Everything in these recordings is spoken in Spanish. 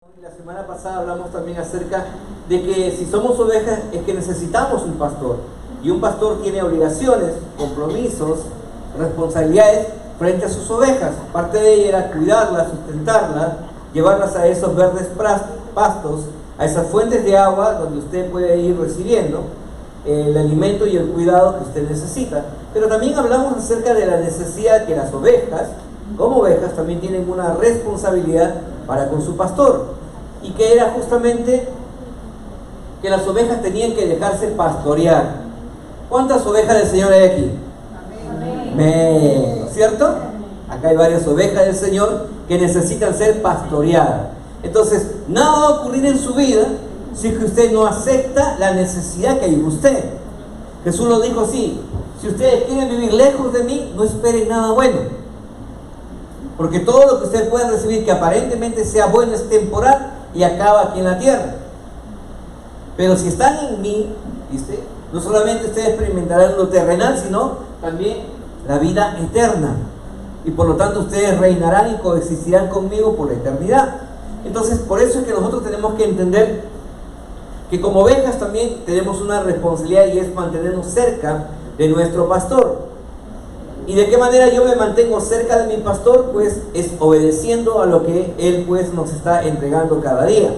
La semana pasada hablamos también acerca de que si somos ovejas es que necesitamos un pastor. Y un pastor tiene obligaciones, compromisos, responsabilidades frente a sus ovejas. Parte de ella era cuidarlas, sustentarlas, llevarlas a esos verdes pastos, a esas fuentes de agua donde usted puede ir recibiendo el alimento y el cuidado que usted necesita. Pero también hablamos acerca de la necesidad que las ovejas, como ovejas, también tienen una responsabilidad para con su pastor, y que era justamente que las ovejas tenían que dejarse pastorear. ¿Cuántas ovejas del Señor hay aquí? Amén. ¿Cierto? Acá hay varias ovejas del Señor que necesitan ser pastoreadas. Entonces, nada va a ocurrir en su vida si que usted no acepta la necesidad que hay en usted. Jesús lo dijo así: si ustedes quieren vivir lejos de mí, no esperen nada bueno. Porque todo lo que usted puede recibir que aparentemente sea bueno es temporal y acaba aquí en la tierra. Pero si están en mí, ¿viste?, no solamente ustedes experimentarán lo terrenal, sino también la vida eterna. Y por lo tanto ustedes reinarán y coexistirán conmigo por la eternidad. Entonces, por eso es que nosotros tenemos que entender que como ovejas también tenemos una responsabilidad, y es mantenernos cerca de nuestro pastor. ¿Y de qué manera yo me mantengo cerca de mi pastor? Pues es obedeciendo a lo que él pues nos está entregando cada día.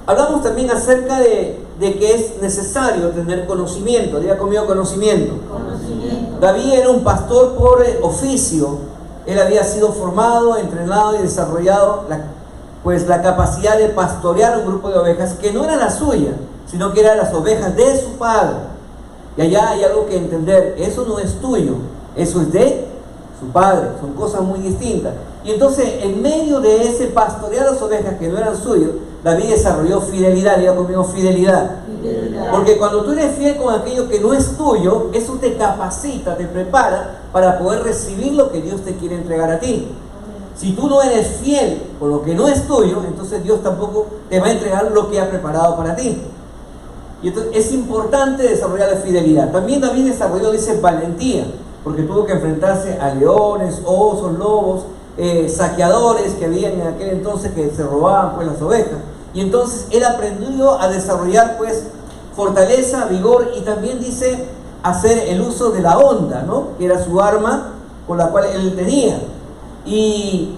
Hablamos también acerca de que es necesario tener conocimiento. Diga conmigo: conocimiento. David era un pastor por oficio. Él había sido formado, entrenado y desarrollado la capacidad de pastorear un grupo de ovejas que no era la suya, sino que eran las ovejas de su padre. Y allá hay algo que entender: eso no es tuyo, eso es de su padre. Son cosas muy distintas. Y entonces, en medio de ese pastorear las ovejas que no eran suyas, David desarrolló fidelidad. Diga conmigo: fidelidad. Porque cuando tú eres fiel con aquello que no es tuyo, eso te capacita, te prepara para poder recibir lo que Dios te quiere entregar a ti. Si tú no eres fiel con lo que no es tuyo, entonces Dios tampoco te va a entregar lo que ha preparado para ti. Y entonces es importante desarrollar la fidelidad. También David desarrolló, dice, valentía, porque tuvo que enfrentarse a leones, osos, lobos, saqueadores que había en aquel entonces que se robaban pues las ovejas. Y entonces él aprendió a desarrollar pues fortaleza, vigor, y también dice hacer el uso de la honda, ¿no?, que era su arma con la cual él tenía. Y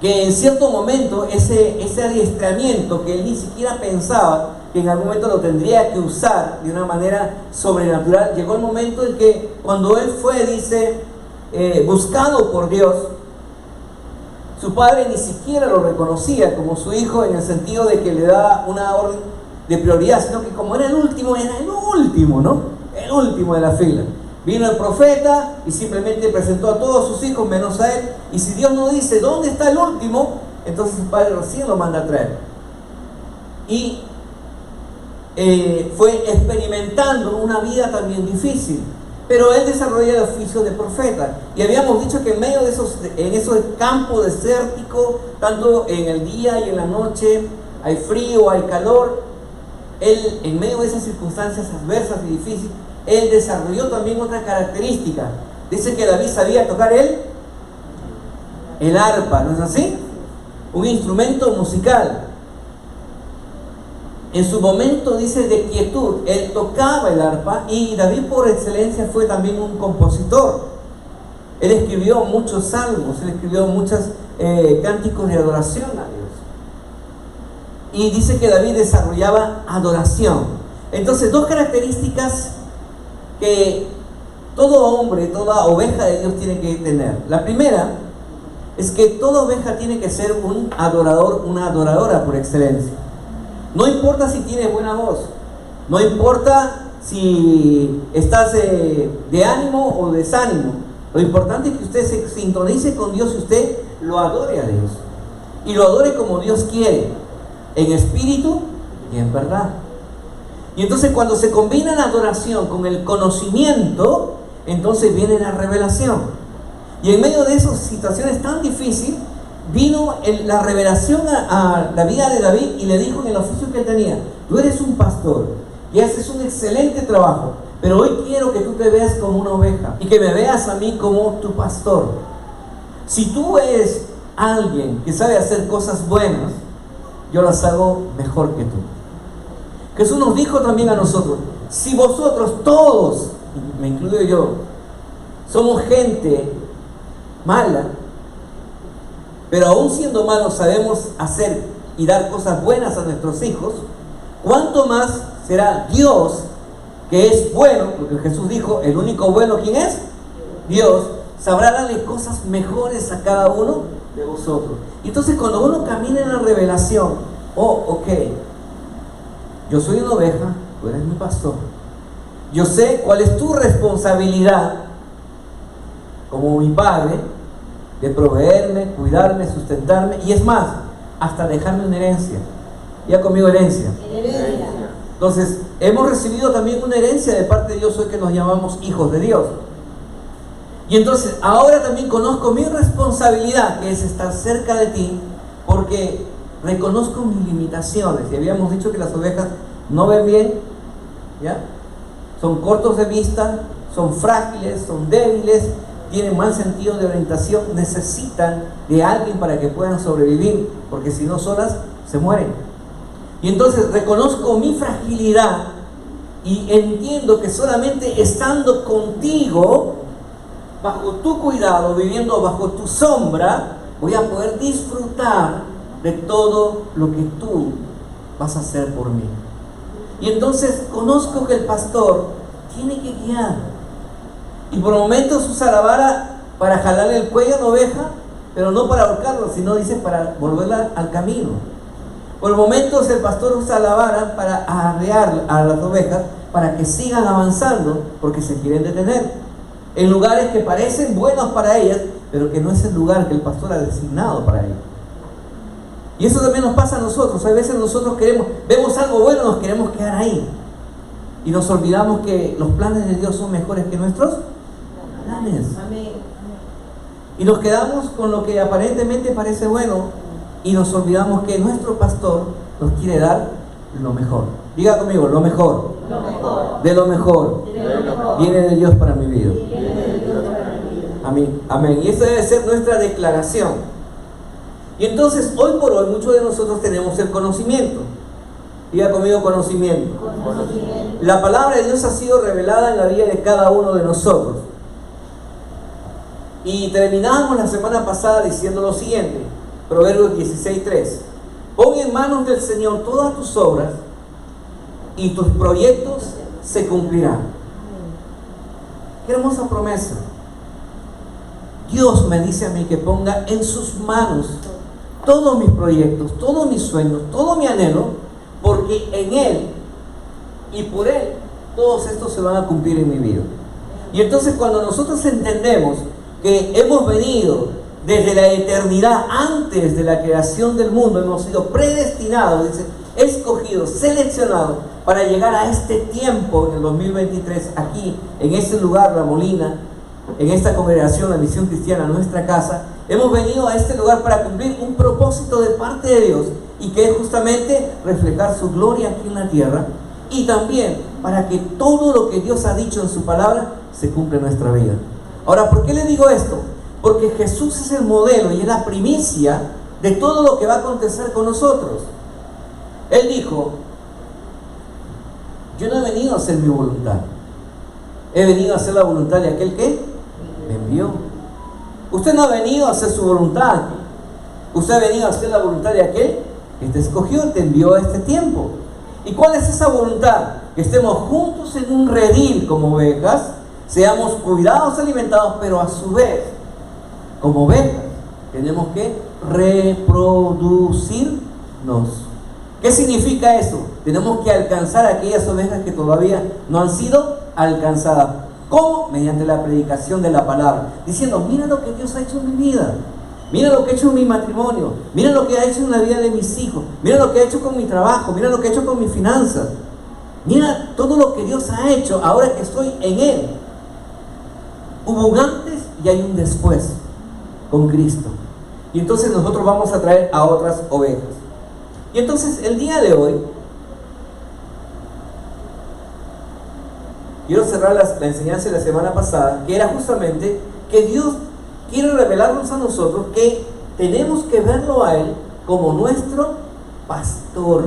que en cierto momento ese adiestramiento que él ni siquiera pensaba que en algún momento lo tendría que usar de una manera sobrenatural, llegó el momento en que cuando él fue, dice, buscado por Dios, su padre ni siquiera lo reconocía como su hijo, en el sentido de que le daba una orden de prioridad, sino que como era el último, ¿no?, el último de la fila. Vino el profeta y simplemente presentó a todos sus hijos menos a él. Y si Dios no dice dónde está el último, entonces su padre recién lo manda a traer. Y fue experimentando una vida también difícil. Pero él desarrolla el oficio de profeta. Y habíamos dicho que en medio de esos campos desérticos, tanto en el día y en la noche, hay frío, hay calor. Él, en medio de esas circunstancias adversas y difíciles, él desarrolló también otra característica. Dice que David sabía tocar el arpa, ¿no es así? Un instrumento musical. En su momento, dice, de quietud, él tocaba el arpa, y David por excelencia fue también un compositor. Él escribió muchos salmos, él escribió muchos cánticos de adoración a Dios. Y dice que David desarrollaba adoración. Entonces, dos características que todo hombre, toda oveja de Dios tiene que tener. La primera es que toda oveja tiene que ser un adorador, una adoradora por excelencia. No importa si tienes buena voz, no importa si estás de ánimo o desánimo. Lo importante es que usted se sintonice con Dios y usted lo adore a Dios. Y lo adore como Dios quiere, en espíritu y en verdad. Y entonces, cuando se combina la adoración con el conocimiento, entonces viene la revelación. Y en medio de esas situaciones tan difíciles, vino la revelación a la vida de David, y le dijo en el oficio que él tenía: tú eres un pastor y haces un excelente trabajo, pero hoy quiero que tú te veas como una oveja y que me veas a mí como tu pastor. Si tú eres alguien que sabe hacer cosas buenas, yo las hago mejor que tú. Jesús nos dijo también a nosotros, si vosotros todos, me incluyo yo, somos gente mala, pero aún siendo malos sabemos hacer y dar cosas buenas a nuestros hijos, ¿cuánto más será Dios, que es bueno? Porque Jesús dijo, el único bueno, ¿quién es? Dios. Sabrá darle cosas mejores a cada uno de vosotros. Y entonces cuando uno camina en la revelación, ok, yo soy una oveja, tú eres mi pastor, yo sé cuál es tu responsabilidad como mi padre, de proveerme, cuidarme, sustentarme, y es más, hasta dejarme una herencia. Ya conmigo herencia. Entonces, hemos recibido también una herencia de parte de Dios hoy, que nos llamamos hijos de Dios. Y entonces, ahora también conozco mi responsabilidad, que es estar cerca de ti, porque reconozco mis limitaciones. Y habíamos dicho que las ovejas no ven bien, ¿ya? Son cortos de vista, son frágiles, son débiles, tienen mal sentido de orientación, necesitan de alguien para que puedan sobrevivir, porque si no solas se mueren. Y entonces reconozco mi fragilidad y entiendo que solamente estando contigo, bajo tu cuidado, viviendo bajo tu sombra, voy a poder disfrutar de todo lo que tú vas a hacer por mí. Y entonces conozco que el pastor tiene que guiar, y por momentos usa la vara para jalarle el cuello a la oveja, pero no para ahorcarlo, sino dice para volverla al camino. Por momentos el pastor usa la vara para arrear a las ovejas para que sigan avanzando, porque se quieren detener en lugares que parecen buenos para ellas, pero que no es el lugar que el pastor ha designado para ellas. Y eso también nos pasa a nosotros. Hay veces nosotros vemos algo bueno, nos queremos quedar ahí, y nos olvidamos que los planes de Dios son mejores que nuestros planes. Y nos quedamos con lo que aparentemente parece bueno, y nos olvidamos que nuestro pastor nos quiere dar lo mejor. Diga conmigo, lo mejor. De lo mejor. Viene de Dios para mi vida. Amén. Amén. Y esa debe ser nuestra declaración. Y entonces, hoy por hoy, muchos de nosotros tenemos el conocimiento. Diga conmigo, conocimiento. La palabra de Dios ha sido revelada en la vida de cada uno de nosotros. Y terminábamos la semana pasada diciendo lo siguiente, Proverbios 16:3. Pon en manos del Señor todas tus obras, y tus proyectos se cumplirán. Qué hermosa promesa. Dios me dice a mí que ponga en sus manos todos mis proyectos, todos mis sueños, todo mi anhelo, porque en Él y por Él todos estos se van a cumplir en mi vida. Y entonces cuando nosotros entendemos que hemos venido desde la eternidad, antes de la creación del mundo, hemos sido predestinados, dice, escogidos, seleccionados para llegar a este tiempo en el 2023, aquí, en este lugar, La Molina, en esta congregación, la Misión Cristiana, nuestra casa. Hemos venido a este lugar para cumplir un propósito de parte de Dios, y que es justamente reflejar su gloria aquí en la tierra, y también para que todo lo que Dios ha dicho en su palabra se cumpla en nuestra vida. Ahora, ¿por qué le digo esto? Porque Jesús es el modelo y es la primicia de todo lo que va a acontecer con nosotros. Él dijo, yo no he venido a hacer mi voluntad, he venido a hacer la voluntad de aquel que me envió. Usted no ha venido a hacer su voluntad, usted ha venido a hacer la voluntad de aquel que te escogió, te envió a este tiempo. ¿Y cuál es esa voluntad? Que estemos juntos en un redil como ovejas, seamos cuidados, alimentados, pero a su vez, como ovejas, tenemos que reproducirnos. ¿Qué significa eso? Tenemos que alcanzar a aquellas ovejas que todavía no han sido alcanzadas. ¿Cómo? Mediante la predicación de la palabra, diciendo, mira lo que Dios ha hecho en mi vida, mira lo que ha hecho en mi matrimonio, mira lo que ha hecho en la vida de mis hijos, mira lo que ha hecho con mi trabajo, mira lo que ha hecho con mis finanzas, mira todo lo que Dios ha hecho ahora que estoy en Él. Hubo un antes y hay un después con Cristo. Y entonces nosotros vamos a traer a otras ovejas. Y entonces el día de hoy quiero cerrar la enseñanza de la semana pasada, que era justamente que Dios quiere revelarnos a nosotros que tenemos que verlo a Él como nuestro pastor.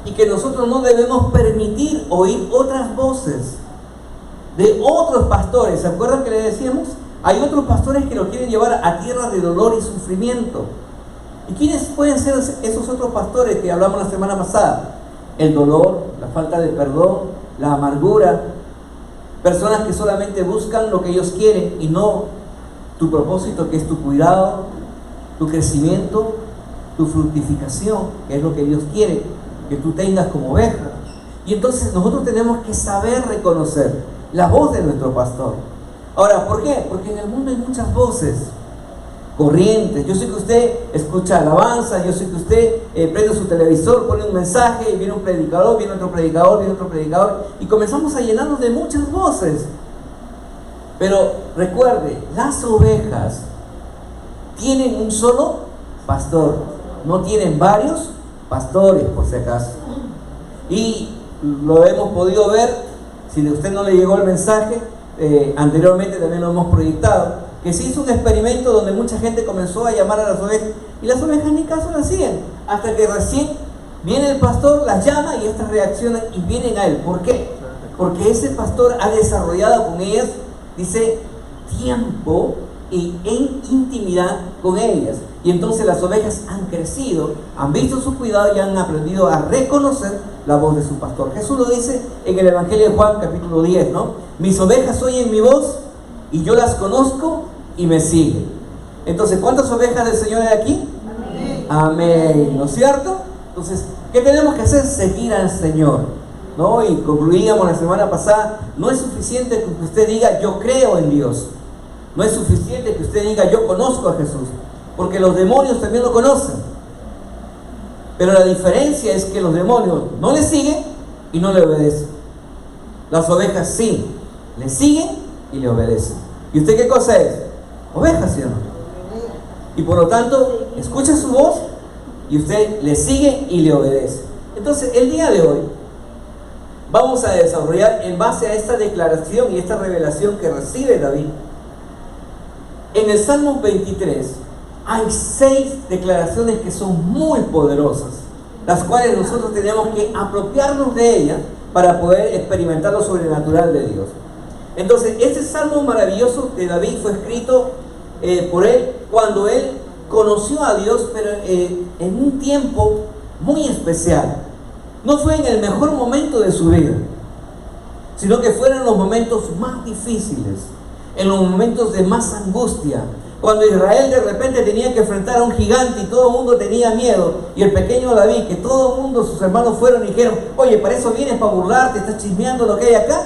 Y que nosotros no debemos permitir oír otras voces de otros pastores. ¿Se acuerdan que le decíamos? Hay otros pastores que lo quieren llevar a tierra de dolor y sufrimiento. ¿Y quiénes pueden ser esos otros pastores que hablamos la semana pasada? El dolor, la falta de perdón, la amargura. Personas que solamente buscan lo que ellos quieren y no tu propósito, que es tu cuidado, tu crecimiento, tu fructificación, que es lo que Dios quiere que tú tengas como oveja. Y entonces nosotros tenemos que saber reconocer la voz de nuestro pastor. Ahora, ¿por qué? Porque en el mundo hay muchas voces, corrientes. Yo sé que usted escucha alabanza, yo sé que usted prende su televisor, pone un mensaje y viene un predicador, viene otro predicador, viene otro predicador, y comenzamos a llenarnos de muchas voces. Pero recuerde, las ovejas tienen un solo pastor, no tienen varios pastores, por si acaso. Y lo hemos podido ver, si a usted no le llegó el mensaje, anteriormente también lo hemos proyectado, que se hizo un experimento donde mucha gente comenzó a llamar a las ovejas, y las ovejas ni caso le hacían, hasta que recién viene el pastor, las llama y estas reaccionan y vienen a él. ¿Por qué? Porque ese pastor ha desarrollado con ellas, dice, tiempo y en intimidad con ellas. Y entonces las ovejas han crecido, han visto su cuidado y han aprendido a reconocer la voz de su pastor. Jesús lo dice en el Evangelio de Juan, capítulo 10, ¿no? Mis ovejas oyen mi voz y yo las conozco y me siguen. Entonces, ¿cuántas ovejas del Señor hay aquí? Amén. Amén, ¿no es cierto? Entonces, ¿qué tenemos que hacer? Seguir al Señor, ¿no? Y concluíamos la semana pasada, no es suficiente que usted diga yo creo en Dios. No es suficiente que usted diga yo conozco a Jesús, porque los demonios también lo conocen. Pero la diferencia es que los demonios no le siguen y no le obedecen. Las ovejas sí, le siguen y le obedecen. ¿Y usted qué cosa es? Oveja, ¿sí o no? Y por lo tanto, escucha su voz y usted le sigue y le obedece. Entonces, el día de hoy vamos a desarrollar en base a esta declaración y esta revelación que recibe David. En el Salmo 23 hay 6 declaraciones que son muy poderosas, las cuales nosotros tenemos que apropiarnos de ellas para poder experimentar lo sobrenatural de Dios. Entonces, este salmo maravilloso de David fue escrito por él cuando él conoció a Dios, pero en un tiempo muy especial. No fue en el mejor momento de su vida, sino que fueron los momentos más difíciles, en los momentos de más angustia, cuando Israel de repente tenía que enfrentar a un gigante y todo el mundo tenía miedo, y el pequeño David, que todo el mundo, sus hermanos fueron y dijeron, oye, ¿para eso vienes, para burlarte? ¿Estás chismeando lo que hay acá?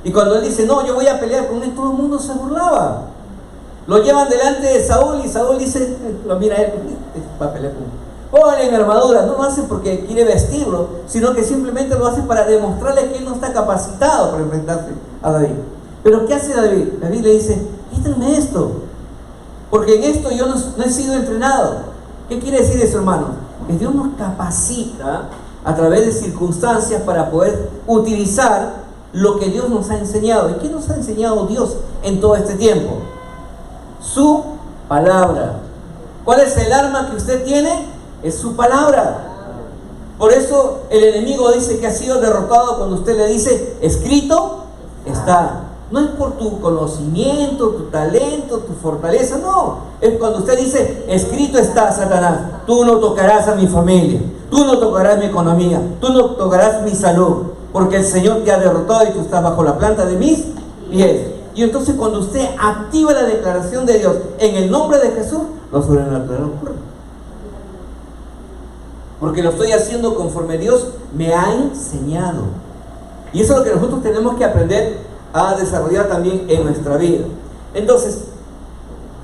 Y cuando él dice, no, yo voy a pelear con él, todo el mundo se burlaba. Lo llevan delante de Saúl y Saúl dice, lo mira él, va a pelear con él. Póngale en armadura. No lo hace porque quiere vestirlo, sino que simplemente lo hace para demostrarle que él no está capacitado para enfrentarse a David. Pero ¿qué hace David? David le dice, quítenme esto, porque en esto yo no he sido entrenado. ¿Qué quiere decir eso, hermanos? Que Dios nos capacita a través de circunstancias para poder utilizar lo que Dios nos ha enseñado. ¿Y qué nos ha enseñado Dios en todo este tiempo? Su palabra. ¿Cuál es el arma que usted tiene? Es su palabra. Por eso el enemigo dice que ha sido derrotado cuando usted le dice, escrito está. No es por tu conocimiento, tu talento, tu fortaleza, no. Es cuando usted dice, escrito está, Satanás, tú no tocarás a mi familia, tú no tocarás mi economía, tú no tocarás mi salud, porque el Señor te ha derrotado y tú estás bajo la planta de mis pies. Y entonces cuando usted activa la declaración de Dios en el nombre de Jesús, lo sobrenatural ocurre. Porque lo estoy haciendo conforme Dios me ha enseñado. Y eso es lo que nosotros tenemos que aprender a desarrollar también en nuestra vida. Entonces,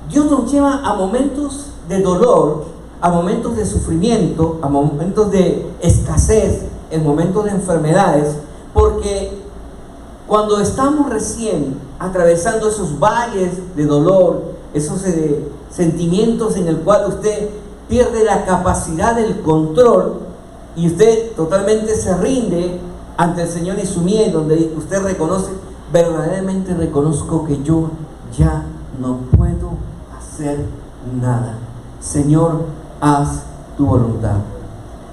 Dios nos lleva a momentos de dolor, a momentos de sufrimiento, a momentos de escasez, en momentos de enfermedades, porque cuando estamos recién atravesando esos valles de dolor, esos sentimientos en el cual usted pierde la capacidad del control y usted totalmente se rinde ante el Señor y su miedo, donde usted reconoce, verdaderamente reconozco que yo ya no puedo hacer nada. Señor, haz tu voluntad.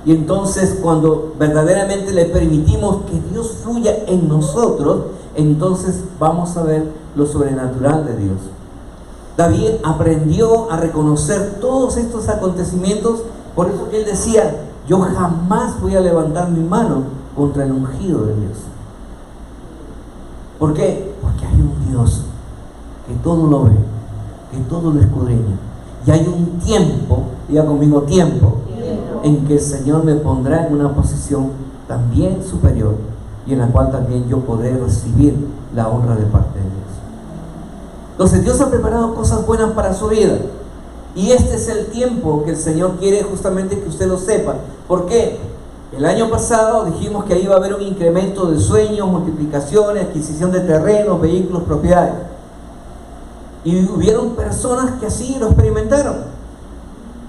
Y entonces cuando verdaderamente le permitimos que Dios fluya en nosotros, entonces vamos a ver lo sobrenatural de Dios. David aprendió a reconocer todos estos acontecimientos, por eso que él decía: yo jamás voy a levantar mi mano contra el ungido de Dios. ¿Por qué? Porque hay un Dios que todo lo ve, que todo lo escudriña. Y hay un tiempo, diga conmigo tiempo, en que el Señor me pondrá en una posición también superior y en la cual también yo podré recibir la honra de parte de Dios. Entonces Dios ha preparado cosas buenas para su vida, y este es el tiempo que el Señor quiere justamente que usted lo sepa. ¿Por qué? El año pasado dijimos que ahí iba a haber un incremento de sueños, multiplicaciones, adquisición de terrenos, vehículos, propiedades, y hubieron personas que así lo experimentaron,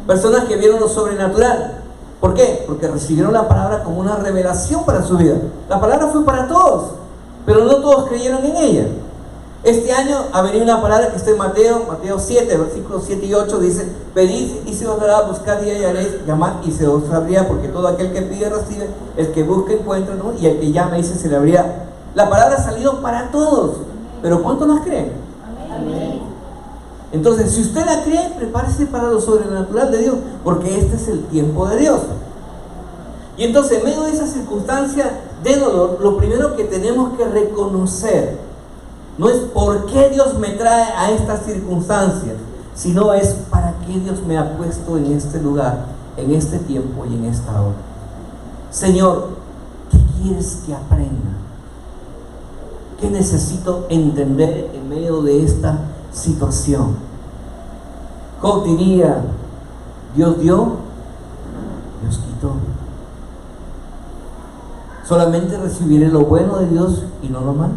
personas que vieron lo sobrenatural. ¿Por qué? Porque recibieron la palabra como una revelación para su vida. La palabra fue para todos, pero no todos creyeron en ella. Este año ha venido una palabra que está en Mateo 7, versículos 7 y 8, dice: pedid y se os dará, buscad y hallaréis, llamad y se os abrirá, porque todo aquel que pide recibe, el que busca encuentra, ¿no? Y el que llama dice se le abrirá. La palabra ha salido para todos, pero ¿cuántos las creen? Amén. Entonces, si usted la cree, prepárese para lo sobrenatural de Dios, porque este es el tiempo de Dios. Y entonces, en medio de esa circunstancia de dolor, lo primero que tenemos que reconocer no es por qué Dios me trae a estas circunstancias, sino es para qué Dios me ha puesto en este lugar, en este tiempo y en esta hora. Señor, ¿qué quieres que aprenda? ¿Qué necesito entender en medio de esta situación? Job diría: Dios dio, Dios quitó. Solamente recibiré lo bueno de Dios y no lo malo.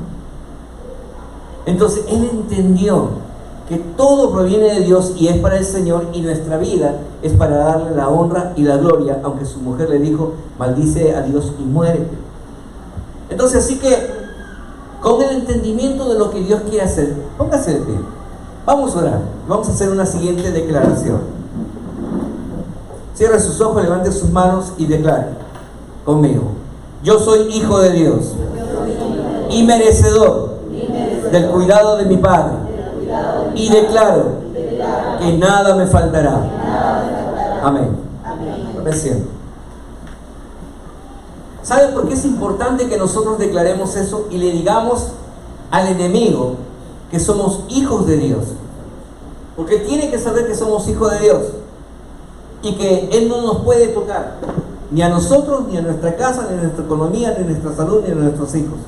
Entonces él entendió que todo proviene de Dios y es para el Señor, y nuestra vida es para darle la honra y la gloria, aunque su mujer le dijo: maldice a Dios y muérete. Entonces, así que con el entendimiento de lo que Dios quiere hacer, póngase de pie. Vamos a orar. Vamos a hacer una siguiente declaración. Cierre sus ojos, levante sus manos y declare conmigo: yo soy hijo de Dios y merecedor del cuidado de mi Padre, y declaro que nada me faltará. Amén. Me siento. ¿Saben por qué es importante que nosotros declaremos eso y le digamos al enemigo que somos hijos de Dios? Porque tiene que saber que somos hijos de Dios y que Él no nos puede tocar, ni a nosotros, ni a nuestra casa, ni a nuestra economía, ni a nuestra salud, ni a nuestros hijos.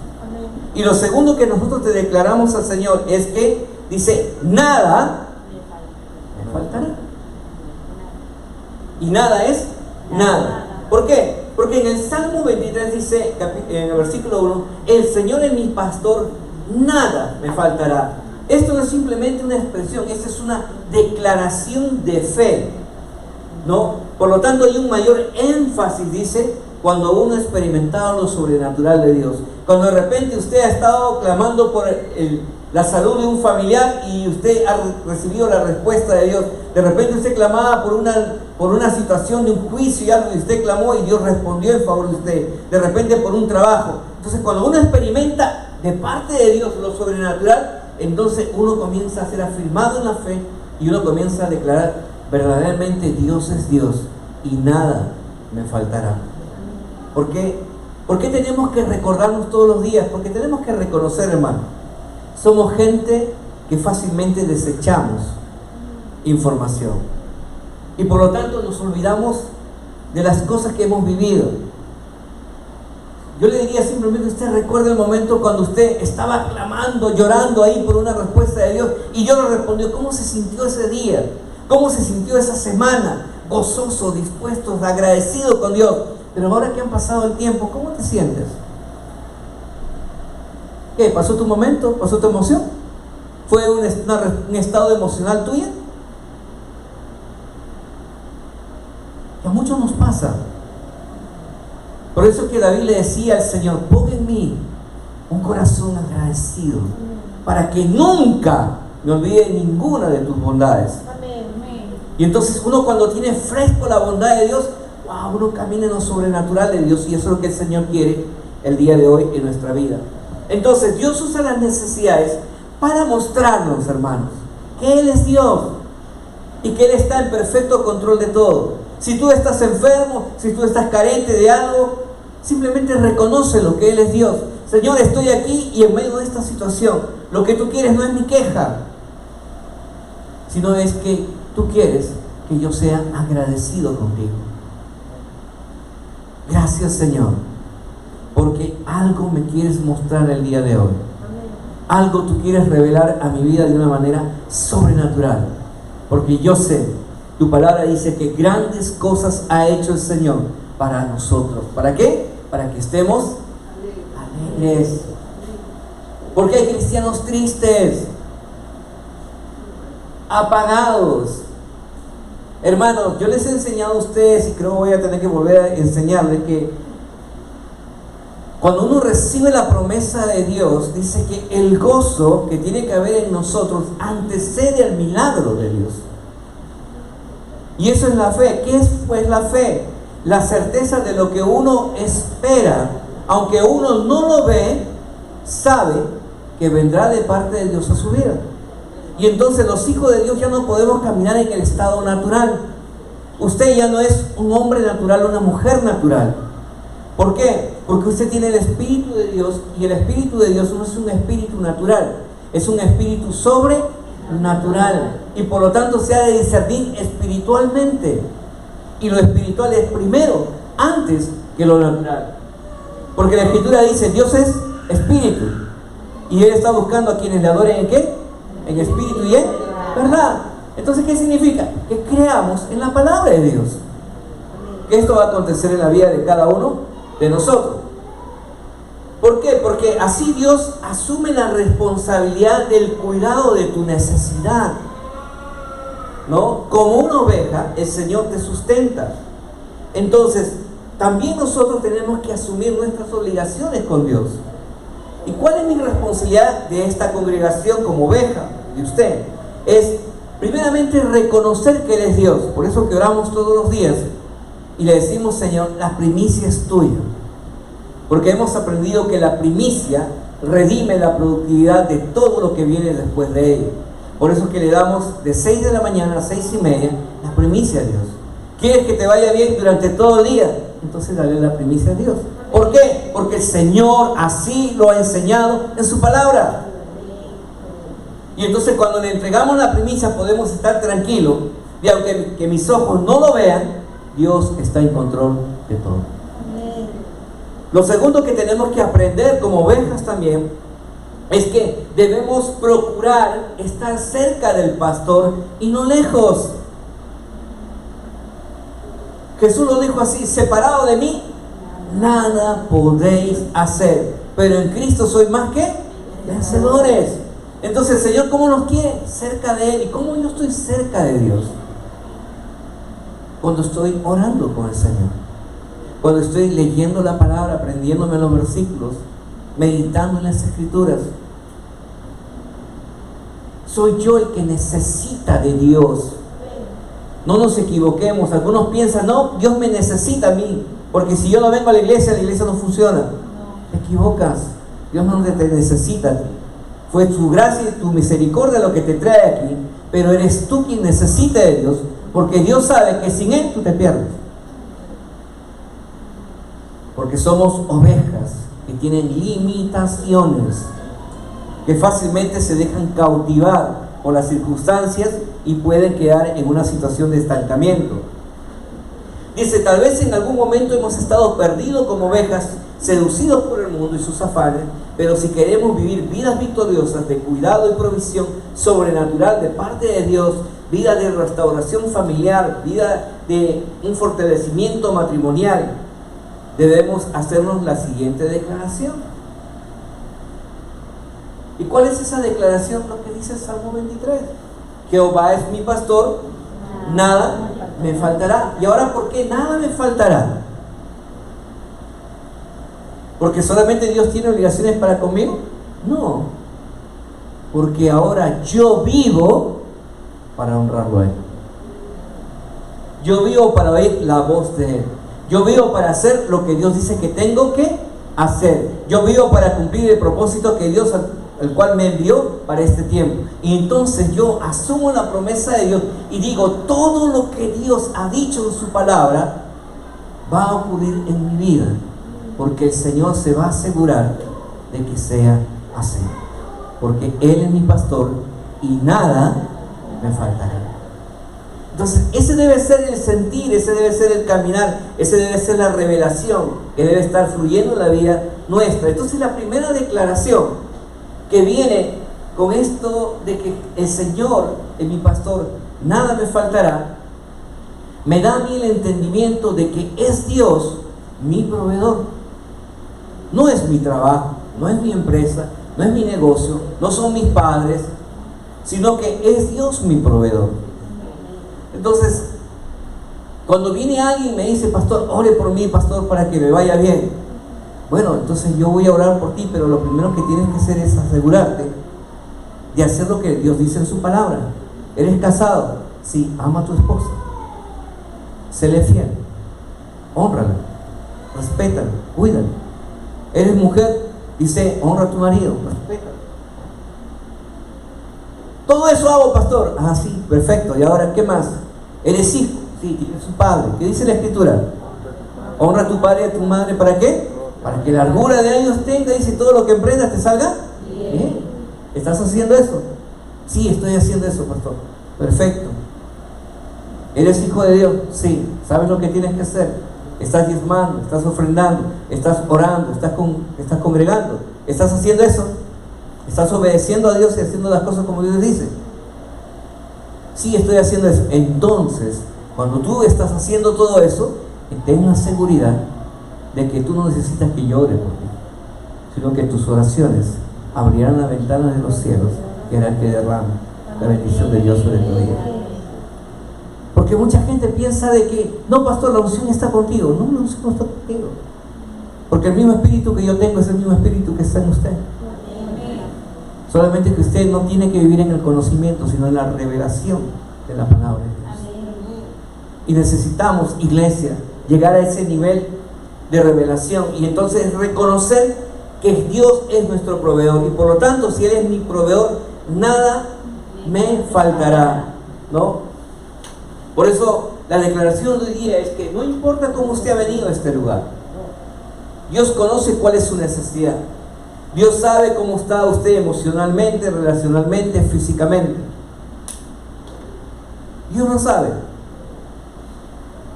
Y lo segundo que nosotros te declaramos al Señor es que dice: nada me faltará. Y nada es nada. ¿Por qué? Porque en el Salmo 23 dice, en el versículo 1: el Señor es mi pastor, nada me faltará. Esto no es simplemente una expresión, esta es una declaración de fe, ¿no? Por lo tanto, hay un mayor énfasis, dice, cuando uno ha experimentado lo sobrenatural de Dios. Cuando de repente usted ha estado clamando por la salud de un familiar y usted ha recibido la respuesta de Dios. De repente usted clamaba por una situación de un juicio y algo, y usted clamó y Dios respondió en favor de usted. De repente por un trabajo. Entonces, cuando uno experimenta de parte de Dios lo sobrenatural, entonces uno comienza a ser afirmado en la fe y uno comienza a declarar: verdaderamente Dios es Dios y nada me faltará. ¿Por qué? ¿Por qué tenemos que recordarnos todos los días? Porque tenemos que reconocer, hermano, somos gente que fácilmente desechamos información y por lo tanto nos olvidamos de las cosas que hemos vivido. Yo le diría simplemente: usted recuerda el momento cuando usted estaba clamando, llorando ahí por una respuesta de Dios y Dios le respondió. ¿Cómo se sintió ese día? ¿Cómo se sintió esa semana? Gozoso, dispuesto, agradecido con Dios. Pero ahora que han pasado el tiempo, ¿cómo te sientes? ¿Qué? ¿Pasó tu momento? ¿Pasó tu emoción? ¿Fue un estado emocional tuya? Que a muchos nos pasa. Por eso que David le decía al Señor: pon en mí un corazón agradecido, para que nunca me olvide ninguna de tus bondades. Y entonces uno, cuando tiene fresco la bondad de Dios, wow, uno camina en lo sobrenatural de Dios, y eso es lo que el Señor quiere el día de hoy en nuestra vida. Entonces Dios usa las necesidades para mostrarnos, hermanos, que Él es Dios y que Él está en perfecto control de todo. Si tú estás enfermo, si tú estás carente de algo, simplemente reconoce lo que Él es Dios. Señor, estoy aquí y en medio de esta situación, lo que tú quieres no es mi queja, sino es que tú quieres que yo sea agradecido contigo. Gracias, Señor, porque algo me quieres mostrar el día de hoy. Algo tú quieres revelar a mi vida de una manera sobrenatural. Porque yo sé, tu palabra dice que grandes cosas ha hecho el Señor para nosotros. ¿Para qué? Para que estemos alegres. Porque hay cristianos tristes, apagados. Hermanos, yo les he enseñado a ustedes, y creo que voy a tener que volver a enseñarles, que cuando uno recibe la promesa de Dios, dice que el gozo que tiene que haber en nosotros antecede al milagro de Dios. Y eso es la fe. ¿Qué es pues la fe? La certeza de lo que uno espera, aunque uno no lo ve, sabe que vendrá de parte de Dios a su vida. Y entonces los hijos de Dios ya no podemos caminar en el estado natural. Usted ya no es un hombre natural, una mujer natural. ¿Por qué? Porque usted tiene el Espíritu de Dios, y el Espíritu de Dios no es un espíritu natural, es un espíritu sobrenatural, y por lo tanto se ha de discernir espiritualmente, y lo espiritual es primero, antes que lo natural, porque la Escritura dice: Dios es espíritu, y Él está buscando a quienes le adoren ¿en qué? En espíritu y en verdad. Entonces, ¿qué significa? Que creamos en la palabra de Dios, que esto va a acontecer en la vida de cada uno de nosotros. ¿Por qué? Porque así Dios asume la responsabilidad del cuidado de tu necesidad, ¿no? Como una oveja, el Señor te sustenta. Entonces, también nosotros tenemos que asumir nuestras obligaciones con Dios. ¿Y cuál es mi responsabilidad de esta congregación como oveja, de usted? Es, primeramente, reconocer que Él es Dios. Por eso que oramos todos los días y le decimos: Señor, la primicia es tuya. Porque hemos aprendido que la primicia redime la productividad de todo lo que viene después de ella. Por eso que le damos de 6 de la mañana a 6:30 la primicia a Dios. ¿Quieres que te vaya bien durante todo el día? Entonces dale la primicia a Dios. ¿Por qué? Porque el Señor así lo ha enseñado en su palabra. Y entonces, cuando le entregamos la primicia, podemos estar tranquilos. Y aunque que mis ojos no lo vean, Dios está en control de todo. Lo segundo que tenemos que aprender como ovejas también es que debemos procurar estar cerca del pastor y no lejos. Jesús lo dijo así: separado de mí, nada podéis hacer, pero en Cristo sois más que vencedores. Entonces, el Señor, ¿cómo nos quiere? Cerca de Él. ¿Y cómo yo estoy cerca de Dios? Cuando estoy orando con el Señor, cuando estoy leyendo la palabra, aprendiéndome los versículos, meditando en las Escrituras. Soy yo el que necesita de Dios. No nos equivoquemos. Algunos piensan: no, Dios me necesita a mí, porque si yo no vengo a la iglesia no funciona. Te equivocas. Dios no te necesita a ti. Fue tu gracia y tu misericordia lo que te trae aquí, pero eres tú quien necesita de Dios, porque Dios sabe que sin Él tú te pierdes. Porque somos ovejas que tienen limitaciones, que fácilmente se dejan cautivar por las circunstancias y pueden quedar en una situación de estancamiento. Dice: tal vez en algún momento hemos estado perdidos como ovejas, seducidos por el mundo y sus afanes, pero si queremos vivir vidas victoriosas de cuidado y provisión sobrenatural de parte de Dios, vida de restauración familiar, vida de un fortalecimiento matrimonial, debemos hacernos la siguiente declaración. ¿Y cuál es esa declaración? Lo que dice el Salmo 23: Jehová es mi pastor, nada me faltará. ¿Y ahora por qué nada me faltará? ¿Porque solamente Dios tiene obligaciones para conmigo? No, porque ahora yo vivo para honrarlo a Él. Yo vivo para oír la voz de Él. Yo vivo para hacer lo que Dios dice que tengo que hacer. Yo vivo para cumplir el propósito que Dios, el cual me envió para este tiempo. Y entonces yo asumo la promesa de Dios y digo, todo lo que Dios ha dicho en su palabra va a ocurrir en mi vida, porque el Señor se va a asegurar de que sea así, porque Él es mi pastor y nada me faltará. Entonces ese debe ser el sentir, ese debe ser el caminar, ese debe ser la revelación que debe estar fluyendo en la vida nuestra. Entonces la primera declaración que viene con esto de que el Señor es mi pastor, nada me faltará, me da a mí el entendimiento de que es Dios mi proveedor. No es mi trabajo, no es mi empresa, no es mi negocio, no son mis padres, sino que es Dios mi proveedor. Entonces, cuando viene alguien y me dice, pastor, ore por mí, pastor, para que me vaya bien. Bueno, entonces yo voy a orar por ti, pero lo primero que tienes que hacer es asegurarte de hacer lo que Dios dice en su palabra. ¿Eres casado? Sí, ama a tu esposa. Séle fiel. Hónrala. Respétala. Cuídala. ¿Eres mujer? Dice, honra a tu marido. Respétala. Todo eso hago, pastor. Ah, sí, perfecto. ¿Y ahora qué más? ¿Eres hijo? Sí, tienes un padre. ¿Qué dice la Escritura? Honra a tu padre y a tu madre. ¿Para qué? Para que la largura de años tenga, dice, todo lo que emprendas te salga bien. ¿Estás haciendo eso? Sí, estoy haciendo eso, pastor. Perfecto. ¿Eres hijo de Dios? Sí. ¿Sabes lo que tienes que hacer? Estás diezmando, estás ofrendando, estás orando, estás congregando. ¿Estás haciendo eso? ¿Estás obedeciendo a Dios y haciendo las cosas como Dios dice? Sí, estoy haciendo eso. Entonces, cuando tú estás haciendo todo eso, ten la seguridad de que tú no necesitas que yo ore por ti, sino que tus oraciones abrirán la ventana de los cielos, que hará que derrame la bendición de Dios sobre tu vida. Porque mucha gente piensa de que, no, pastor, la unción está contigo. No, la unción no está contigo. Porque el mismo espíritu que yo tengo es el mismo espíritu que está en usted. Solamente que usted no tiene que vivir en el conocimiento, sino en la revelación de la palabra de Dios. Y necesitamos, iglesia, llegar a ese nivel de revelación y entonces reconocer que Dios es nuestro proveedor, y por lo tanto, si Él es mi proveedor, nada me faltará, ¿no? Por eso la declaración de hoy día es que no importa cómo usted ha venido a este lugar, Dios conoce cuál es su necesidad. Dios sabe cómo está usted emocionalmente, relacionalmente, físicamente. Dios lo sabe.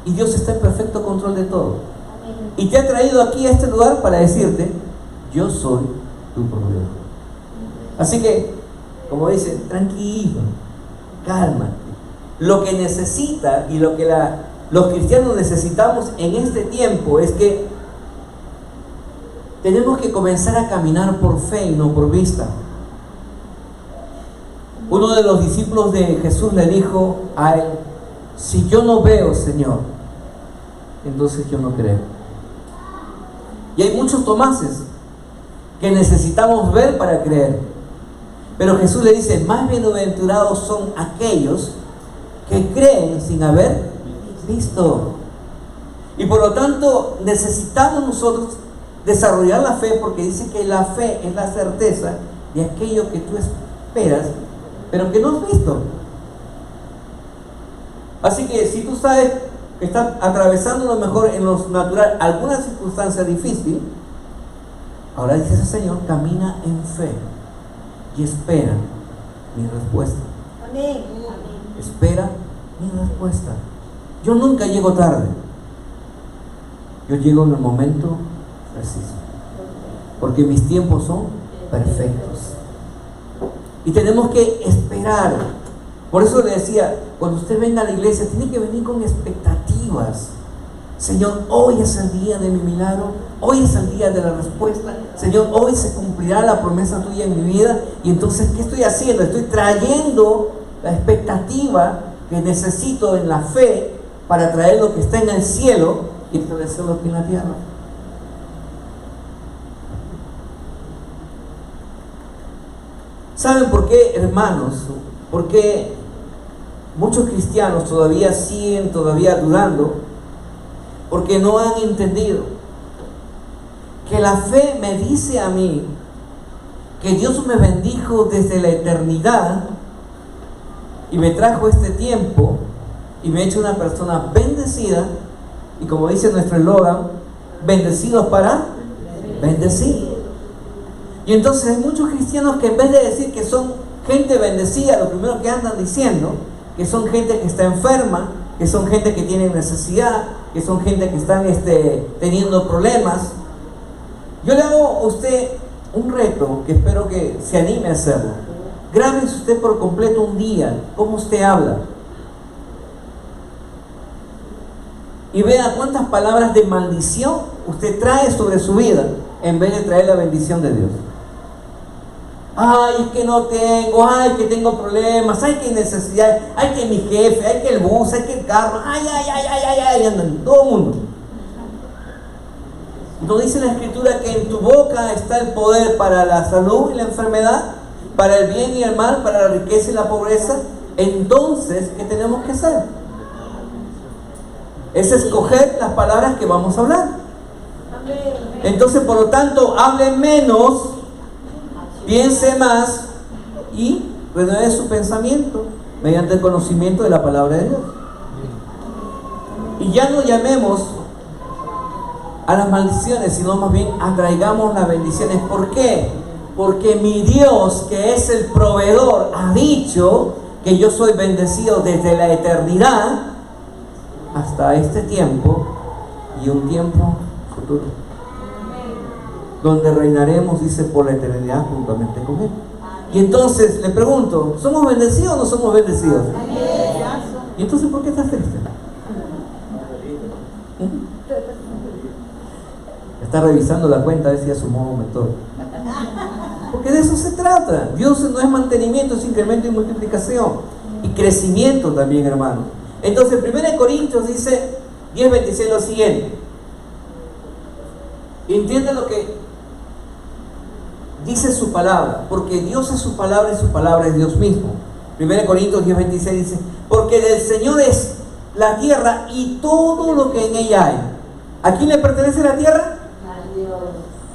Y Dios está en perfecto control de todo. Y te ha traído aquí a este lugar para decirte, yo soy tu proveedor. Así que, como dicen, tranquilo, cálmate. Lo que necesita y lo que los cristianos necesitamos en este tiempo es que tenemos que comenzar a caminar por fe y no por vista. Uno de los discípulos de Jesús le dijo a él, si yo no veo, Señor, entonces yo no creo. Y hay muchos Tomases que necesitamos ver para creer. Pero Jesús le dice, más bienaventurados son aquellos que creen sin haber visto. Y por lo tanto necesitamos nosotros desarrollar la fe, porque dice que la fe es la certeza de aquello que tú esperas, pero que no has visto. Así que si tú sabes que estás atravesando a lo mejor en lo natural alguna circunstancia difícil, ahora dice ese Señor, camina en fe y espera mi respuesta. Amén. Espera mi respuesta. Yo nunca llego tarde. Yo llego en el momento preciso. Porque mis tiempos son perfectos. Y tenemos que esperar. Por eso le decía, cuando usted venga a la iglesia, tiene que venir con expectativas. Señor, hoy es el día de mi milagro, hoy es el día de la respuesta. Señor, hoy se cumplirá la promesa tuya en mi vida. Y entonces, ¿qué estoy haciendo? Estoy trayendo la expectativa que necesito en la fe para traer lo que está en el cielo y establecerlo aquí en la tierra. ¿Saben por qué, hermanos? ¿Por qué muchos cristianos todavía siguen dudando porque no han entendido que la fe me dice a mí que Dios me bendijo desde la eternidad y me trajo este tiempo y me ha hecho una persona bendecida, y como dice nuestro eslogan, bendecidos para bendecir. Y entonces hay muchos cristianos que en vez de decir que son gente bendecida, lo primero que andan diciendo que son gente que está enferma, que son gente que tiene necesidad, que son gente que están teniendo problemas. Yo le hago a usted un reto que espero que se anime a hacerlo. Grábese usted por completo un día cómo usted habla y vea cuántas palabras de maldición usted trae sobre su vida en vez de traer la bendición de Dios. Ay, es que no tengo, ay, que tengo problemas, ay, que necesidad, ay, que mi jefe, ay, que el bus, ay, que el carro, ay, andan todo el mundo. ¿No dice la Escritura que en tu boca está el poder para la salud y la enfermedad, para el bien y el mal, para la riqueza y la pobreza? Entonces, ¿qué tenemos que hacer? Es escoger las palabras que vamos a hablar. Entonces, por lo tanto, hable menos, piense más y renueve su pensamiento mediante el conocimiento de la palabra de Dios. Y ya no llamemos a las maldiciones, sino más bien atraigamos las bendiciones. ¿Por qué? Porque mi Dios, que es el proveedor, ha dicho que yo soy bendecido desde la eternidad hasta este tiempo y un tiempo futuro, donde reinaremos, dice, por la eternidad juntamente con Él. Y entonces le pregunto, ¿somos bendecidos o no somos bendecidos? ¿Y entonces por qué estás triste? Está revisando la cuenta a ver si ya sumó un método. Porque de eso se trata. Dios no es mantenimiento, es incremento y multiplicación. Y crecimiento también, hermano. Entonces, 1 Corintios dice 10:26 lo siguiente. Entiende lo que dice su palabra, porque Dios es su palabra y su palabra es Dios mismo. 1 Corintios 10:26 dice: porque del Señor es la tierra y todo lo que en ella hay. ¿A quién le pertenece la tierra? A Dios.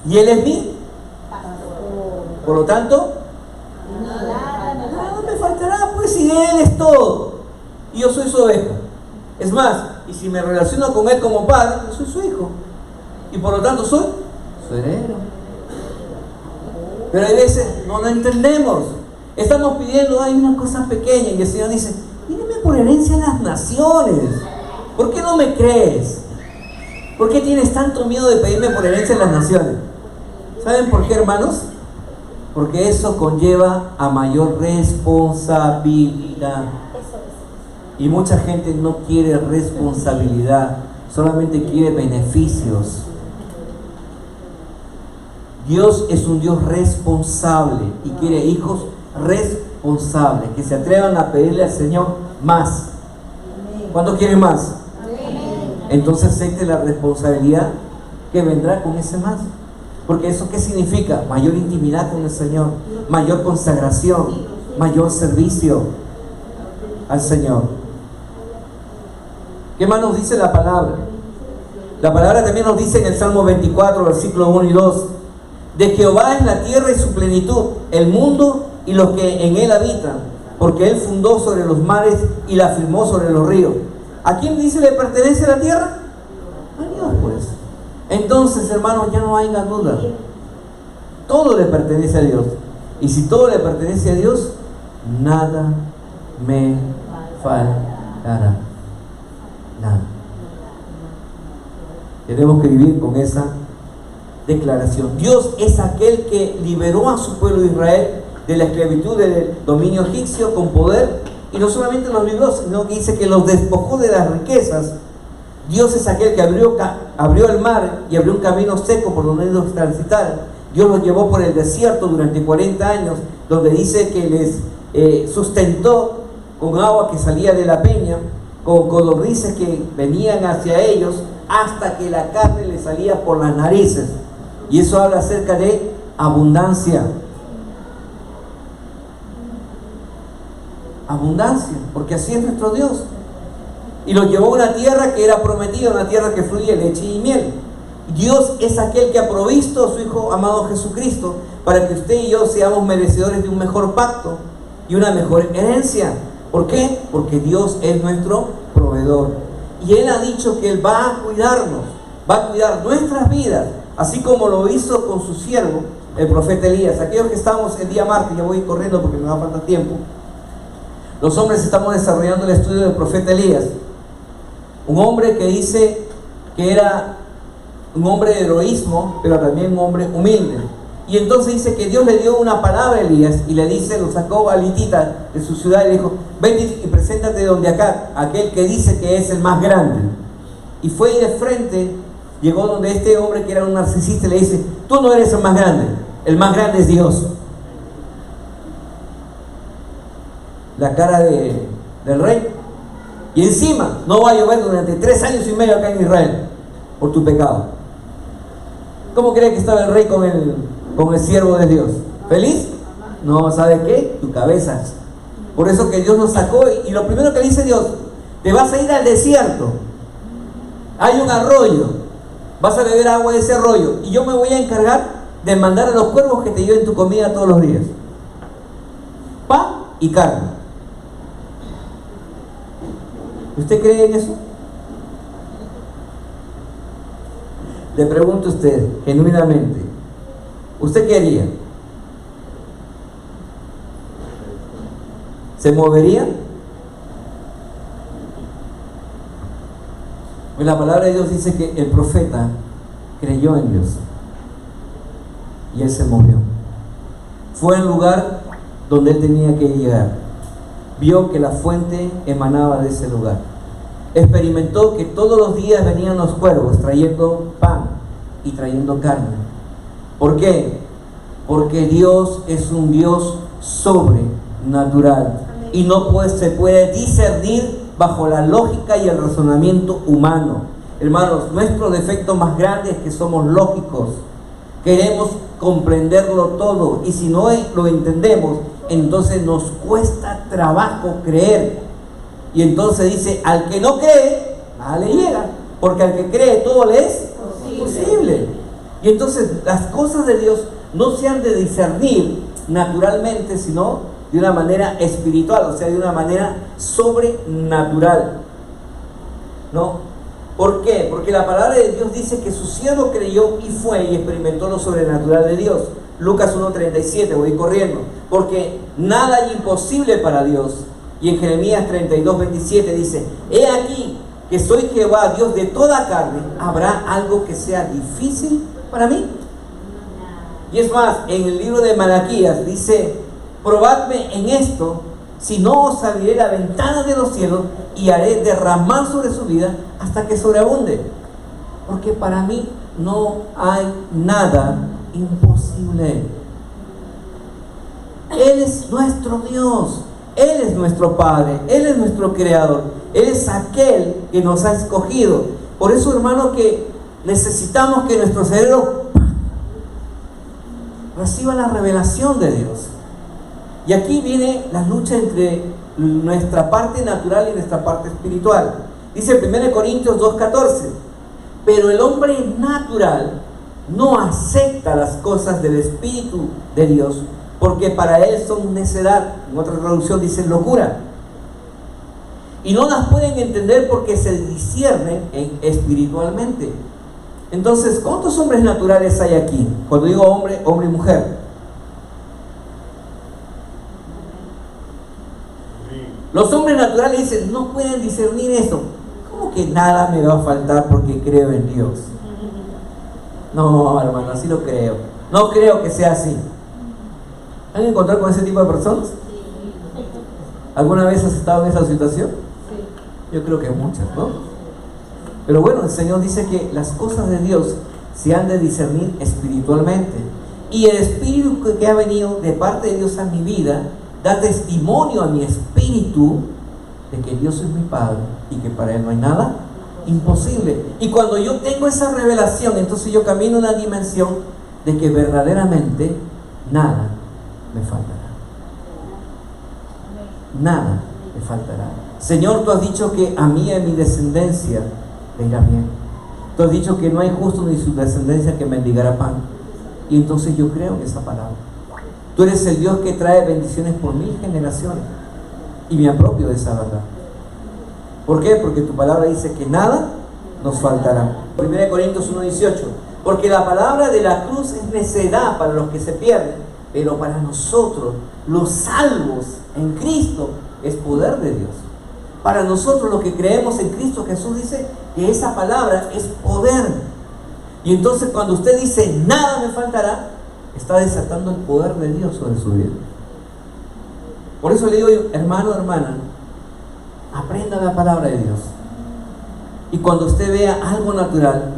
Y Él es mi Pastor. Por lo tanto, Nada no me faltará, pues, si Él es todo y yo soy su oveja. Es más, y si me relaciono con Él como padre, yo soy su hijo y por lo tanto soy su heredero. Pero hay veces no lo entendemos. Estamos pidiendo, hay una cosa pequeña, y el Señor dice: pídeme por herencia a las naciones. ¿Por qué no me crees? ¿Por qué tienes tanto miedo de pedirme por herencia a las naciones? ¿Saben por qué, hermanos? Porque eso conlleva a mayor responsabilidad. Y mucha gente no quiere responsabilidad, solamente quiere beneficios. Dios es un Dios responsable y quiere hijos responsables, que se atrevan a pedirle al Señor más. ¿Cuánto quieren más? Entonces acepte la responsabilidad que vendrá con ese más. Porque eso, ¿qué significa? Mayor intimidad con el Señor, mayor consagración, mayor servicio al Señor. ¿Qué más nos dice la palabra? La palabra también nos dice en el Salmo 24, versículos 1 y 2: de Jehová es la tierra y su plenitud, el mundo y los que en él habitan, porque él fundó sobre los mares y la firmó sobre los ríos. ¿A quién dice le pertenece la tierra? A Dios, pues. Entonces, hermanos, ya no haya duda. Todo le pertenece a Dios. Y si todo le pertenece a Dios, nada me faltará. Nada. Tenemos que vivir con esa declaración. Dios es aquel que liberó a su pueblo de Israel de la esclavitud del dominio egipcio con poder, y no solamente los libró, sino que dice que los despojó de las riquezas. Dios es aquel que abrió el mar y abrió un camino seco por donde ellos transitaran. Dios los llevó por el desierto durante 40 años, donde dice que les sustentó con agua que salía de la peña, con codornices que venían hacia ellos, hasta que la carne les salía por las narices. Y eso habla acerca de abundancia. abundancia, porque así es nuestro Dios. Y los llevó a una tierra que era prometida, una tierra que fluye leche y miel. Dios es aquel que ha provisto a su Hijo amado Jesucristo para que usted y yo seamos merecedores de un mejor pacto y una mejor herencia. ¿Por qué? Porque Dios es nuestro proveedor. Y Él ha dicho que Él va a cuidarnos, va a cuidar nuestras vidas, así como lo hizo con su siervo, el profeta Elías. Aquellos que estamos el día martes, ya voy corriendo porque me va a faltar tiempo, los hombres estamos desarrollando el estudio del profeta Elías, un hombre que dice que era un hombre de heroísmo, pero también un hombre humilde. Y entonces dice que Dios le dio una palabra a Elías y le dice, lo sacó a Litita de su ciudad y le dijo, vete y preséntate donde acá, aquel que dice que es el más grande. Y fue y de frente, llegó donde este hombre que era un narcisista y le dice, tú no eres el más grande es Dios. La cara del rey. Y encima, no va a llover durante 3 años y medio acá en Israel, por tu pecado. ¿Cómo cree que estaba el rey con el siervo de Dios? ¿Feliz? No, ¿sabe qué? Tu cabeza. Por eso que Dios nos sacó y lo primero que le dice Dios, te vas a ir al desierto. Hay un arroyo, vas a beber agua de ese arroyo y yo me voy a encargar de mandar a los cuervos que te lleven tu comida todos los días. Pan y carne. ¿Usted cree en eso? Le pregunto a usted, genuinamente, ¿usted qué haría? ¿Se movería? Pues la palabra de Dios dice que el profeta creyó en Dios y él se movió. Fue al lugar donde él tenía que llegar. Vio que la fuente emanaba de ese lugar. Experimentó que todos los días venían los cuervos trayendo pan y trayendo carne. ¿Por qué? Porque Dios es un Dios sobrenatural y no se puede discernir bajo la lógica y el razonamiento humano. Hermanos, nuestro defecto más grande es que somos lógicos. Queremos comprenderlo todo y si no lo entendemos, entonces nos cuesta trabajo creer. Y entonces dice, al que no cree, nada le llega, porque al que cree todo le es posible. Y entonces las cosas de Dios no se han de discernir naturalmente, sino de una manera espiritual, o sea, de una manera sobrenatural. ¿No? ¿Por qué? Porque la palabra de Dios dice que su siervo creyó y fue y experimentó lo sobrenatural de Dios. Lucas 1:37, voy corriendo. Porque nada hay imposible para Dios. Y en Jeremías 32:27 dice, he aquí que soy Jehová, Dios de toda carne, ¿habrá algo que sea difícil para mí? Y es más, en el libro de Malaquías dice, probadme en esto, si no os abriré la ventana de los cielos y haré derramar sobre su vida hasta que sobreabunde. Porque para mí no hay nada imposible. Él es nuestro Dios, Él es nuestro Padre, Él es nuestro Creador, Él es aquel que nos ha escogido. Por eso, hermano, que necesitamos que nuestro cerebro reciba la revelación de Dios. Y aquí viene la lucha entre nuestra parte natural y nuestra parte espiritual. Dice 1 Corintios 2:14, pero el hombre natural no acepta las cosas del Espíritu de Dios, porque para él son necedad. En otra traducción dice locura. Y no las pueden entender porque se disciernen espiritualmente. Entonces, ¿cuántos hombres naturales hay aquí? Cuando digo hombre, hombre y mujer. Los hombres naturales dicen, no pueden discernir eso. ¿Cómo que nada me va a faltar porque creo en Dios? No, hermano, así lo creo. No creo que sea así. ¿Han encontrado con ese tipo de personas? ¿Alguna vez has estado en esa situación? Yo creo que muchas, ¿no? Pero bueno, el Señor dice que las cosas de Dios se han de discernir espiritualmente. Y el espíritu que ha venido de parte de Dios a mi vida da testimonio a mi espíritu de que Dios es mi Padre y que para Él no hay nada imposible. Y cuando yo tengo esa revelación, entonces yo camino en una dimensión de que verdaderamente nada me faltará. nada me faltará. Señor, tú has dicho que a mí y a mi descendencia le irá bien. Tú has dicho que no hay justo ni su descendencia que mendigará pan. Y entonces yo creo en esa palabra. Tú eres el Dios que trae bendiciones por 1000 generaciones. Y me apropio de esa verdad. ¿Por qué? Porque tu palabra dice que nada nos faltará. 1 Corintios 1:18. Porque la palabra de la cruz es necedad para los que se pierden, pero para nosotros, los salvos en Cristo, es poder de Dios. Para nosotros, los que creemos en Cristo, Jesús dice que esa palabra es poder. Y entonces cuando usted dice nada me faltará, está desatando el poder de Dios sobre su vida. Por eso le digo, hermano, hermana, aprenda la palabra de Dios. Y cuando usted vea algo natural,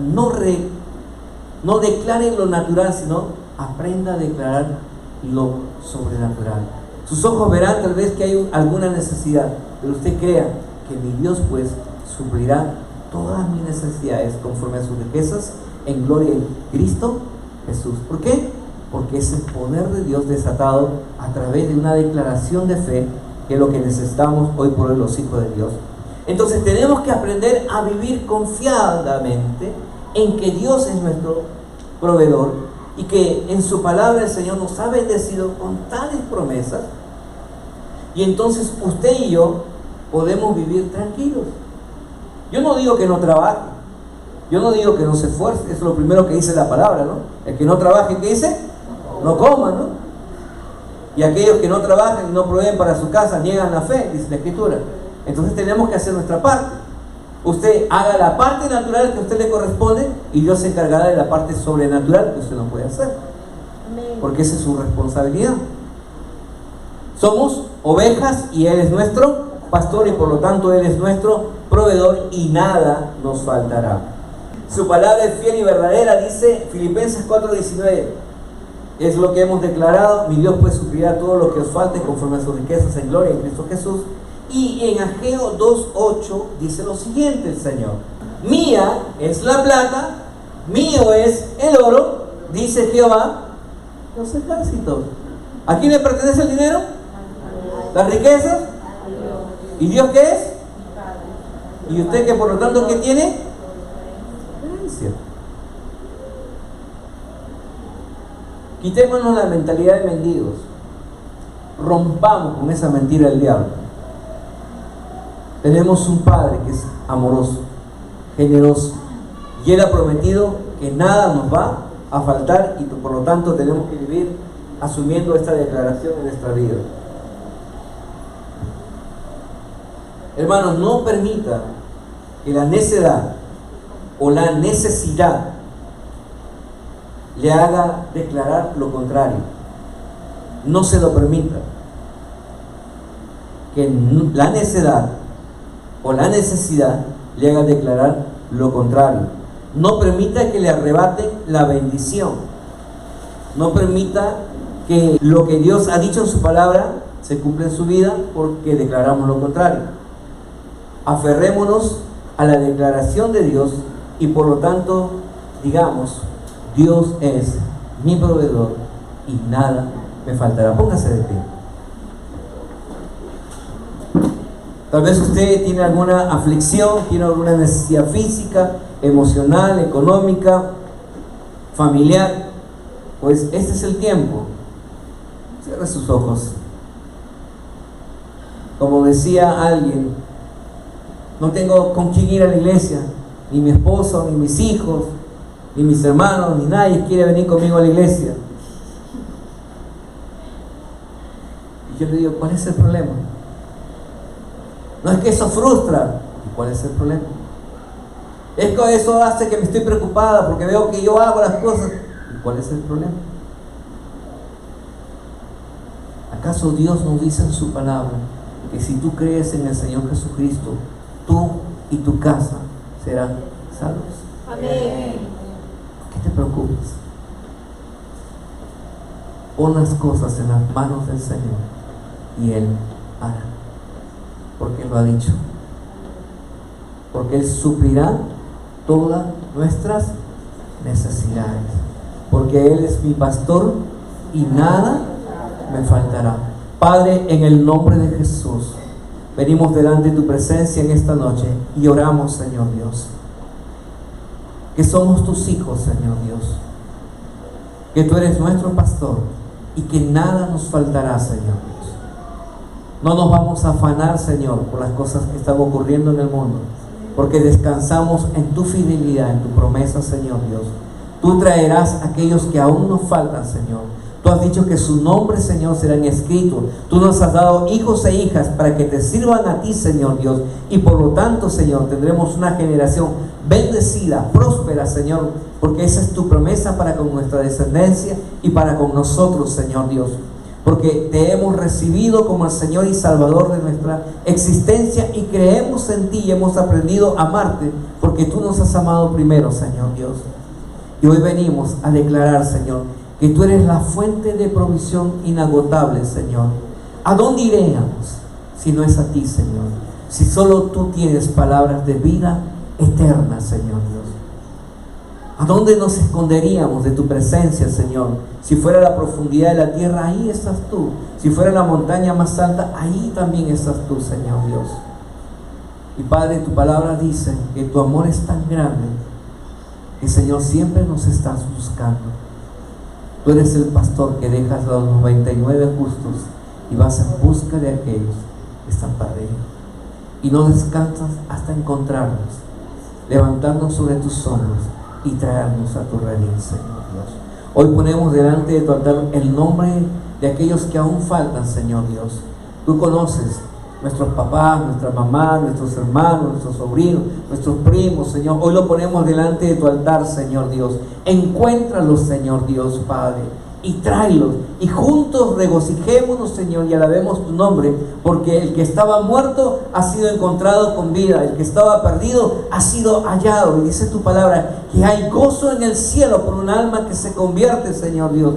no declare lo natural, sino aprenda a declarar lo sobrenatural. Sus ojos verán tal vez que hay alguna necesidad, pero usted crea que mi Dios pues suplirá todas mis necesidades conforme a sus riquezas en gloria en Cristo Jesús. ¿Por qué? Porque es el poder de Dios desatado a través de una declaración de fe, que es lo que necesitamos hoy por hoy los hijos de Dios. Entonces tenemos que aprender a vivir confiadamente en que Dios es nuestro proveedor y que en su palabra el Señor nos ha bendecido con tales promesas, y entonces usted y yo podemos vivir tranquilos. Yo no digo que no trabaje, yo no digo que no se esfuerce, eso es lo primero que dice la palabra, ¿no? El que no trabaje, ¿qué dice? No coma, ¿no? Y aquellos que no trabajan y no proveen para su casa niegan la fe, dice la Escritura. Entonces tenemos que hacer nuestra parte. Usted haga la parte natural que a usted le corresponde y Dios se encargará de la parte sobrenatural que usted no puede hacer. Porque esa es su responsabilidad. Somos ovejas y Él es nuestro pastor, y por lo tanto Él es nuestro proveedor y nada nos faltará. Su palabra es fiel y verdadera, dice Filipenses 4:19. Es lo que hemos declarado: mi Dios pues suplirá todo lo que os falte conforme a sus riquezas en gloria en Cristo Jesús. Y en Ageo 2:8 dice lo siguiente el Señor: mía es la plata, mío es el oro, dice Jehová, los ejércitos. ¿A quién le pertenece el dinero? ¿Las riquezas? ¿Y Dios qué es? ¿Y usted que por lo tanto qué tiene? Herencia. Quitémonos la mentalidad de mendigos. Rompamos con esa mentira del diablo. Tenemos un Padre que es amoroso, generoso, y Él ha prometido que nada nos va a faltar, y por lo tanto tenemos que vivir asumiendo esta declaración en nuestra vida. Hermanos, no permita que la necedad o la necesidad le haga declarar lo contrario. No se lo permita. Que la necedad o la necesidad le haga declarar lo contrario. No permita que le arrebaten la bendición. No permita que lo que Dios ha dicho en su palabra se cumpla en su vida porque declaramos lo contrario. Aferrémonos a la declaración de Dios y por lo tanto digamos: Dios es mi proveedor y nada me faltará. Póngase de pie. Tal vez usted tiene alguna aflicción, tiene alguna necesidad física, emocional, económica, familiar. Pues este es el tiempo. Cierre sus ojos. Como decía alguien: no tengo con quién ir a la iglesia, ni mi esposo, ni mis hijos, ni mis hermanos, ni nadie quiere venir conmigo a la iglesia. Y yo le digo: ¿cuál es el problema? No, es que eso frustra. ¿Y cuál es el problema? Es que eso hace que me estoy preocupada porque veo que yo hago las cosas. ¿Y cuál es el problema? ¿Acaso Dios nos dice en su palabra que si tú crees en el Señor Jesucristo, tú y tu casa serán salvos? Amén. ¿Por qué te preocupas? Pon las cosas en las manos del Señor y Él hará, porque Él lo ha dicho. Porque Él suplirá todas nuestras necesidades, porque Él es mi pastor y nada me faltará. Padre, en el nombre de Jesús, venimos delante de tu presencia en esta noche y oramos, Señor Dios, que somos tus hijos, Señor Dios, que tú eres nuestro pastor y que nada nos faltará, Señor Dios. No nos vamos a afanar, Señor, por las cosas que están ocurriendo en el mundo, porque descansamos en tu fidelidad, en tu promesa, Señor Dios. Tú traerás a aquellos que aún nos faltan, Señor. Tú has dicho que su nombre, Señor, serán escritos. Tú nos has dado hijos e hijas para que te sirvan a ti, Señor Dios. Y por lo tanto, Señor, tendremos una generación bendecida, próspera, Señor, porque esa es tu promesa para con nuestra descendencia y para con nosotros, Señor Dios. Porque te hemos recibido como el Señor y Salvador de nuestra existencia y creemos en ti y hemos aprendido a amarte porque tú nos has amado primero, Señor Dios. Y hoy venimos a declarar, Señor, que tú eres la fuente de provisión inagotable, Señor. ¿A dónde iremos si no es a ti, Señor? Si solo tú tienes palabras de vida eterna, Señor Dios. ¿A dónde nos esconderíamos de tu presencia, Señor? Si fuera la profundidad de la tierra, ahí estás tú. Si fuera la montaña más alta, ahí también estás tú, Señor Dios. Y Padre, tu palabra dice que tu amor es tan grande que, Señor, siempre nos estás buscando. Tú eres el pastor que dejas a los 99 justos y vas en busca de aquellos que están perdidos. Y no descansas hasta encontrarnos, levantarnos sobre tus hombros y traernos a tu redil, Señor Dios. Hoy ponemos delante de tu altar el nombre de aquellos que aún faltan, Señor Dios. Tú conoces nuestros papás, nuestra mamá, nuestros hermanos, nuestros sobrinos, nuestros primos, Señor. Hoy lo ponemos delante de tu altar, Señor Dios. Encuéntralos, Señor Dios, Padre, y tráelos. Y juntos regocijémonos, Señor, y alabemos tu nombre, porque el que estaba muerto ha sido encontrado con vida. El que estaba perdido ha sido hallado. Y dice tu palabra que hay gozo en el cielo por un alma que se convierte, Señor Dios.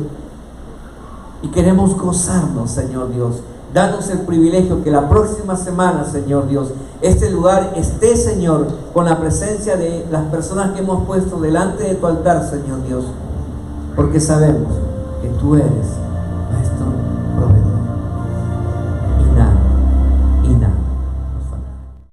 Y queremos gozarnos, Señor Dios. Danos el privilegio que la próxima semana, Señor Dios, este lugar esté, Señor, con la presencia de las personas que hemos puesto delante de tu altar, Señor Dios, porque sabemos que tú eres